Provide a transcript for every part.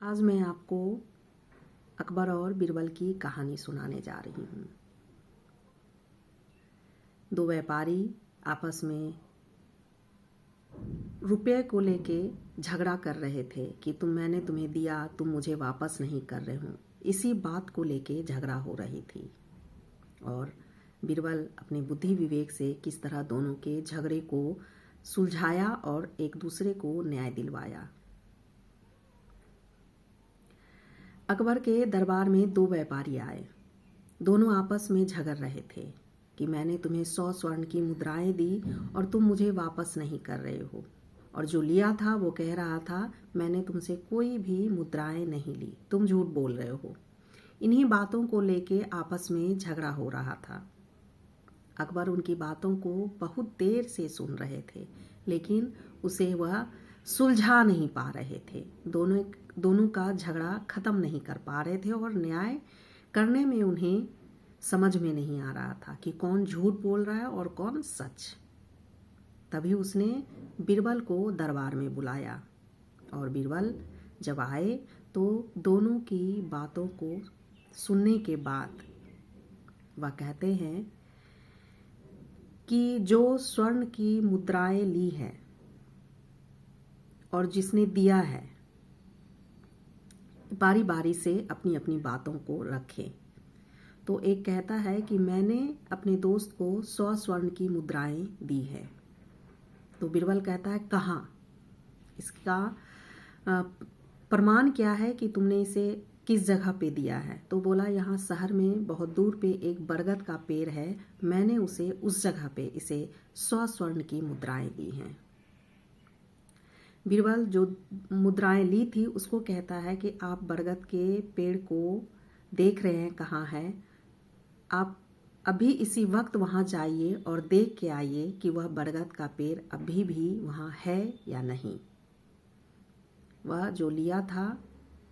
आज मैं आपको अकबर और बीरबल की कहानी सुनाने जा रही हूँ। दो व्यापारी आपस में रुपये को लेके झगड़ा कर रहे थे कि मैंने तुम्हें दिया, तुम मुझे वापस नहीं कर रहे हो। इसी बात को लेके झगड़ा हो रही थी और बीरबल अपने बुद्धि विवेक से किस तरह दोनों के झगड़े को सुलझाया और एक दूसरे को न्याय दिलवाया। अकबर के दरबार में दो व्यापारी आए। दोनों आपस में झगड़ रहे थे कि मैंने तुम्हें 100 स्वर्ण की मुद्राएं दी और तुम मुझे वापस नहीं कर रहे हो, और जो लिया था वो कह रहा था मैंने तुमसे कोई भी मुद्राएं नहीं ली, तुम झूठ बोल रहे हो। इन्हीं बातों को लेके आपस में झगड़ा हो रहा था। अकबर उनकी बातों को बहुत देर से सुन रहे थे, लेकिन उसे वह सुलझा नहीं पा रहे थे। दोनों का झगड़ा खत्म नहीं कर पा रहे थे और न्याय करने में उन्हें समझ में नहीं आ रहा था कि कौन झूठ बोल रहा है और कौन सच। तभी उसने बीरबल को दरबार में बुलाया और बीरबल जब आए तो दोनों की बातों को सुनने के बाद वह कहते हैं कि जो स्वर्ण की मुद्राएं ली है और जिसने दिया है, बारी बारी से अपनी अपनी बातों को रखें। तो एक कहता है कि मैंने अपने दोस्त को 100 स्वर्ण की मुद्राएं दी है। तो बीरबल कहता है कहाँ, इसका प्रमाण क्या है कि तुमने इसे किस जगह पे दिया है। तो बोला यहाँ शहर में बहुत दूर पे एक बरगद का पेड़ है, मैंने उसे उस जगह पे इसे 100 स्वर्ण की मुद्राएं दी हैं। बीरबल जो मुद्राएं ली थी उसको कहता है कि आप बरगद के पेड़ को देख रहे हैं कहाँ है, आप अभी इसी वक्त वहाँ जाइए और देख के आइए कि वह बरगद का पेड़ अभी भी वहाँ है या नहीं। वह जो लिया था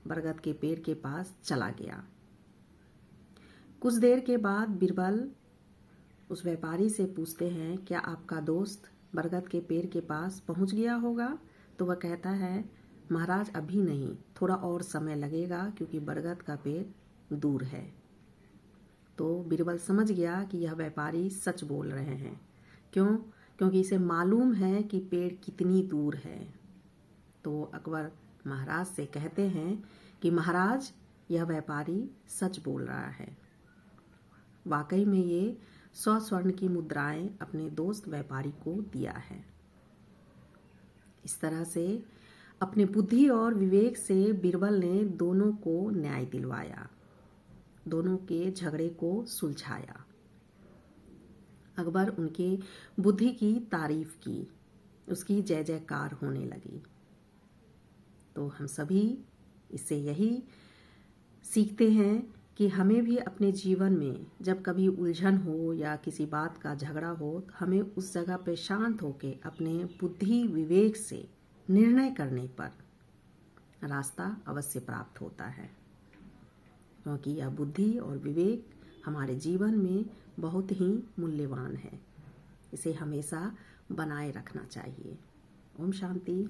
बरगद के पेड़ के पास चला गया। कुछ देर के बाद बीरबल उस व्यापारी से पूछते हैं क्या आपका दोस्त बरगद के पेड़ के पास पहुँच गया होगा। तो वह कहता है महाराज अभी नहीं, थोड़ा और समय लगेगा क्योंकि बरगद का पेड़ दूर है। तो बीरबल समझ गया कि यह व्यापारी सच बोल रहे हैं। क्यों? क्योंकि इसे मालूम है कि पेड़ कितनी दूर है। तो अकबर महाराज से कहते हैं कि महाराज यह व्यापारी सच बोल रहा है, वाकई में ये 100 स्वर्ण की मुद्राएं अपने दोस्त व्यापारी को दिया है। इस तरह से अपने बुद्धि और विवेक से बीरबल ने दोनों को न्याय दिलवाया, दोनों के झगड़े को सुलझाया। अकबर उनके बुद्धि की तारीफ की, उसकी जय जयकार होने लगी। तो हम सभी इससे यही सीखते हैं कि हमें भी अपने जीवन में जब कभी उलझन हो या किसी बात का झगड़ा हो, हमें उस जगह पे शांत होके अपने बुद्धि विवेक से निर्णय करने पर रास्ता अवश्य प्राप्त होता है, क्योंकि यह बुद्धि और विवेक हमारे जीवन में बहुत ही मूल्यवान है। इसे हमेशा बनाए रखना चाहिए। ओम शांति।